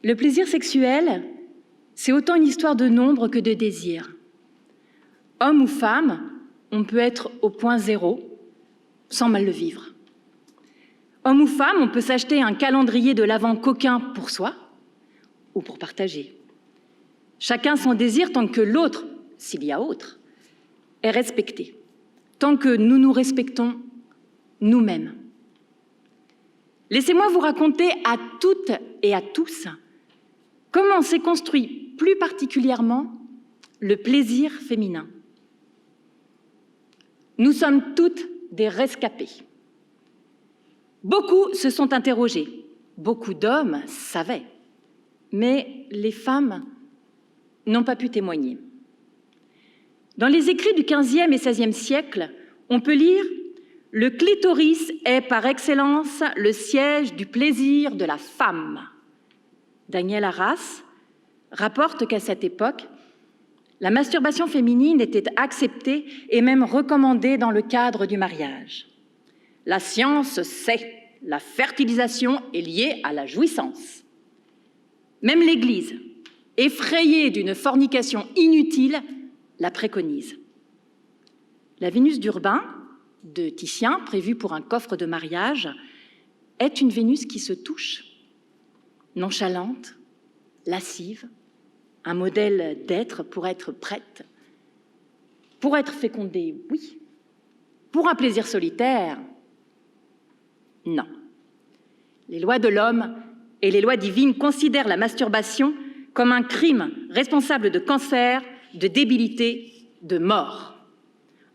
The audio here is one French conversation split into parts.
Le plaisir sexuel, c'est autant une histoire de nombre que de désir. Homme ou femme, on peut être au point zéro sans mal le vivre. Homme ou femme, on peut s'acheter un calendrier de l'Avent coquin pour soi ou pour partager. Chacun son désir tant que l'autre, s'il y a autre, est respecté, tant que nous nous respectons nous-mêmes. Laissez-moi vous raconter à toutes et à tous comment s'est construit plus particulièrement le plaisir féminin. Nous sommes toutes des rescapées. Beaucoup se sont interrogés, beaucoup d'hommes savaient, mais les femmes n'ont pas pu témoigner. Dans les écrits du XVe et XVIe siècle, on peut lire « Le clitoris est par excellence le siège du plaisir de la femme ». Daniel Arras rapporte qu'à cette époque, la masturbation féminine était acceptée et même recommandée dans le cadre du mariage. La science sait, la fertilisation est liée à la jouissance. Même l'Église, effrayée d'une fornication inutile, la préconise. La Vénus d'Urbain, de Titien, prévue pour un coffre de mariage, est une Vénus qui se touche, nonchalante, lascive, un modèle d'être pour être prête, pour être fécondée, oui, pour un plaisir solitaire, non. Les lois de l'homme et les lois divines considèrent la masturbation comme un crime responsable de cancer, de débilité, de mort.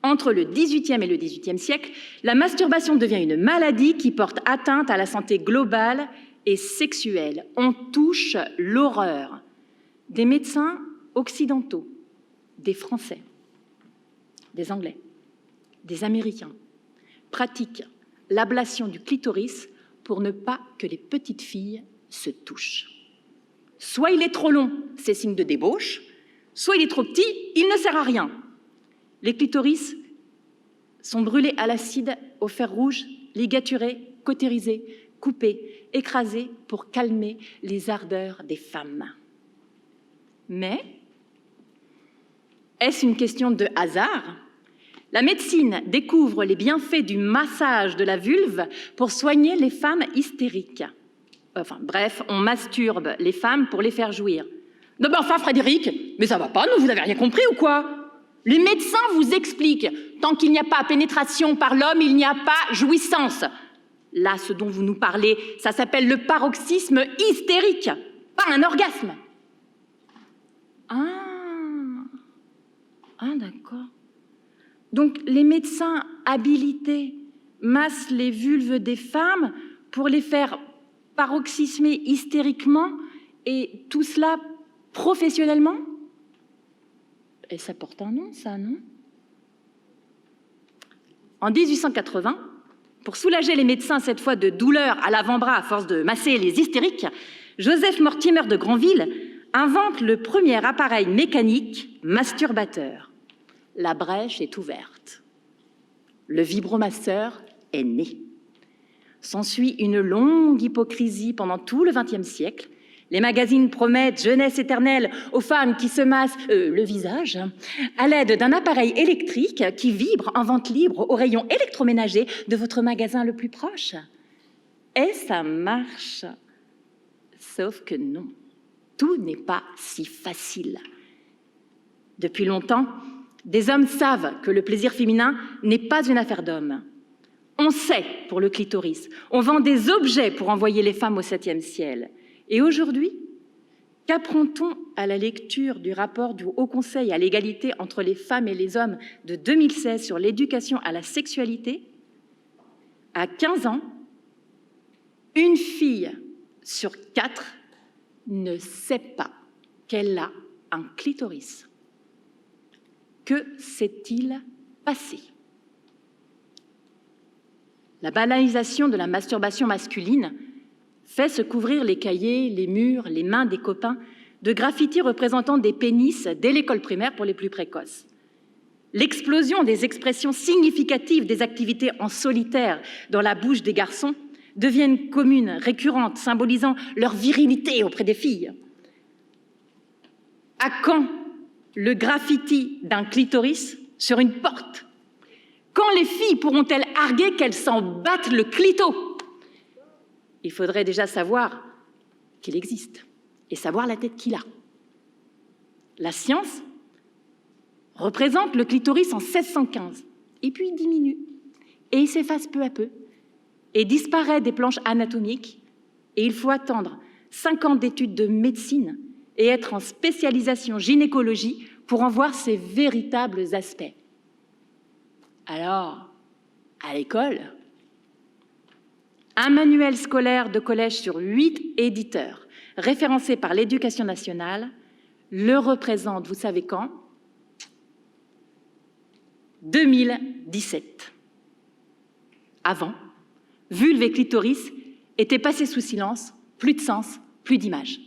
Entre le XVIIIe et le XVIIIe siècle, la masturbation devient une maladie qui porte atteinte à la santé globale et sexuelle. On touche l'horreur des médecins occidentaux, des Français, des Anglais, des Américains, pratiquent l'ablation du clitoris pour ne pas que les petites filles se touchent. Soit il est trop long, c'est signe de débauche, soit il est trop petit, il ne sert à rien. Les clitoris sont brûlés à l'acide, au fer rouge, ligaturés, cautérisés, coupés, écrasés pour calmer les ardeurs des femmes. Mais est-ce une question de hasard ? La médecine découvre les bienfaits du massage de la vulve pour soigner les femmes hystériques. Enfin, bref, on masturbe les femmes pour les faire jouir. Non, mais enfin, Frédéric, mais ça va pas, non, vous n'avez rien compris ou quoi ? Les médecins vous expliquent, tant qu'il n'y a pas pénétration par l'homme, il n'y a pas jouissance. Là, ce dont vous nous parlez, ça s'appelle le paroxysme hystérique, pas un orgasme. Ah, d'accord. Donc, les médecins habilités massent les vulves des femmes pour les faire paroxysmer hystériquement et tout cela professionnellement ? Et ça porte un nom, ça, non ? En 1880, pour soulager les médecins, cette fois de douleurs à l'avant-bras à force de masser les hystériques, Joseph Mortimer de Granville invente le premier appareil mécanique masturbateur. La brèche est ouverte. Le vibromasseur est né. S'ensuit une longue hypocrisie pendant tout le XXe siècle. Les magazines promettent jeunesse éternelle aux femmes qui se massent le visage à l'aide d'un appareil électrique qui vibre en vente libre au rayon électroménager de votre magasin le plus proche. Et ça marche. Sauf que non, tout n'est pas si facile. Depuis longtemps, des hommes savent que le plaisir féminin n'est pas une affaire d'hommes. On sait pour le clitoris, on vend des objets pour envoyer les femmes au 7e ciel. Et aujourd'hui, qu'apprend-on à la lecture du rapport du Haut Conseil à l'égalité entre les femmes et les hommes de 2016 sur l'éducation à la sexualité ? À 15 ans, une fille sur 4 ne sait pas qu'elle a un clitoris. Que s'est-il passé ? La banalisation de la masturbation masculine fait se couvrir les cahiers, les murs, les mains des copains de graffitis représentant des pénis dès l'école primaire pour les plus précoces. L'explosion des expressions significatives des activités en solitaire dans la bouche des garçons deviennent communes, récurrentes, symbolisant leur virilité auprès des filles. À quand le graffiti d'un clitoris sur une porte? Quand les filles pourront-elles arguer qu'elles s'en battent le clito? Il faudrait déjà savoir qu'il existe et savoir la tête qu'il a. La science représente le clitoris en 1615, et puis il diminue, et il s'efface peu à peu, et disparaît des planches anatomiques, et il faut attendre 5 ans d'études de médecine et être en spécialisation gynécologie pour en voir ses véritables aspects. Alors, à l'école, un manuel scolaire de collège sur 8 éditeurs, référencé par l'Éducation nationale, le représente, vous savez quand? 2017. Avant, vulve et clitoris étaient passés sous silence, plus de sens, plus d'image.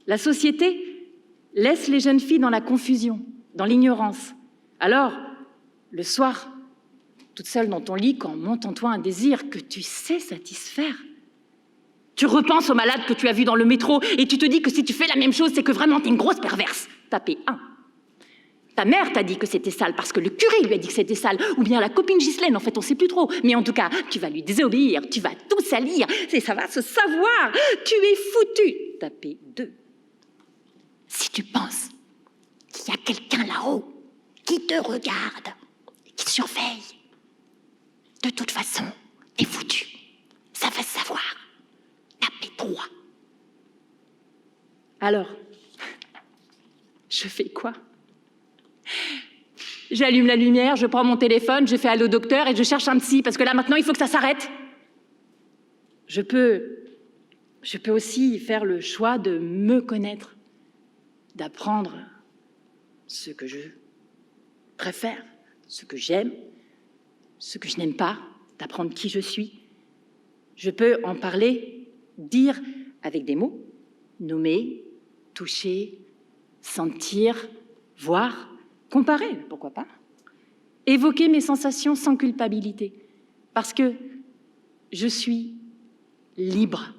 La société laisse les jeunes filles dans la confusion, dans l'ignorance. Alors, le soir, toute seule dans ton lit, quand monte en toi un désir que tu sais satisfaire, tu repenses aux malades que tu as vus dans le métro et tu te dis que si tu fais la même chose, c'est que vraiment t'es une grosse perverse. Tapez 1. Ta mère t'a dit que c'était sale parce que le curé lui a dit que c'était sale, ou bien la copine Ghislaine, en fait, on sait plus trop. Mais en tout cas, tu vas lui désobéir, tu vas tout salir, et ça va se savoir. Tu es foutu. Tapez 2. Si tu penses qu'il y a quelqu'un là-haut qui te regarde, qui te surveille, de toute façon, t'es foutu. Ça va se savoir. Tapez 3. Alors, je fais quoi? J'allume la lumière, je prends mon téléphone, je fais allô docteur et je cherche un psy, parce que là, maintenant, il faut que ça s'arrête. Je peux aussi faire le choix de me connaître, d'apprendre ce que je préfère, ce que j'aime, ce que je n'aime pas, d'apprendre qui je suis. Je peux en parler, dire avec des mots, nommer, toucher, sentir, voir, comparer, pourquoi pas, évoquer mes sensations sans culpabilité, parce que je suis libre.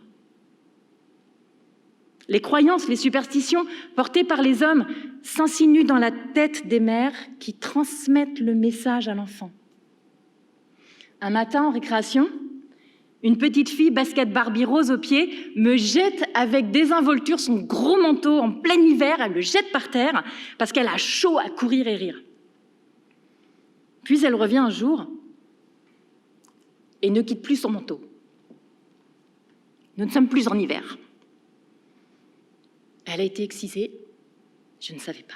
Les croyances, les superstitions portées par les hommes s'insinuent dans la tête des mères qui transmettent le message à l'enfant. Un matin, en récréation, une petite fille, basket Barbie rose aux pieds, me jette avec désinvolture son gros manteau en plein hiver, elle le jette par terre parce qu'elle a chaud à courir et rire. Puis elle revient un jour et ne quitte plus son manteau. Nous ne sommes plus en hiver. Elle a été excisée, je ne savais pas.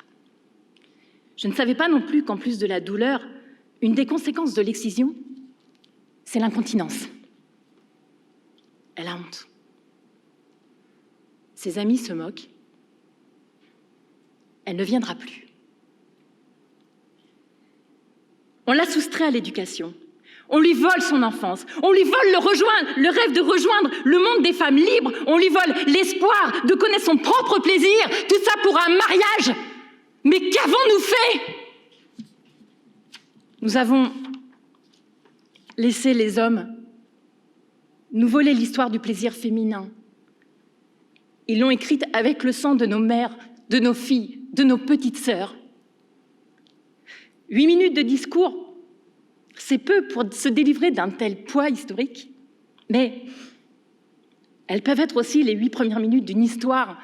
Je ne savais pas non plus qu'en plus de la douleur, une des conséquences de l'excision, c'est l'incontinence. Elle a honte. Ses amis se moquent. Elle ne viendra plus. On l'a soustrait à l'éducation. On lui vole son enfance. On lui vole le rêve de rejoindre le monde des femmes libres. On lui vole l'espoir de connaître son propre plaisir. Tout ça pour un mariage. Mais qu'avons-nous fait? Nous avons laissé les hommes nous voler l'histoire du plaisir féminin. Ils l'ont écrite avec le sang de nos mères, de nos filles, de nos petites sœurs. 8 minutes de discours, c'est peu pour se délivrer d'un tel poids historique, mais elles peuvent être aussi les 8 premières minutes d'une histoire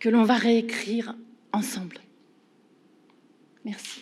que l'on va réécrire ensemble. Merci.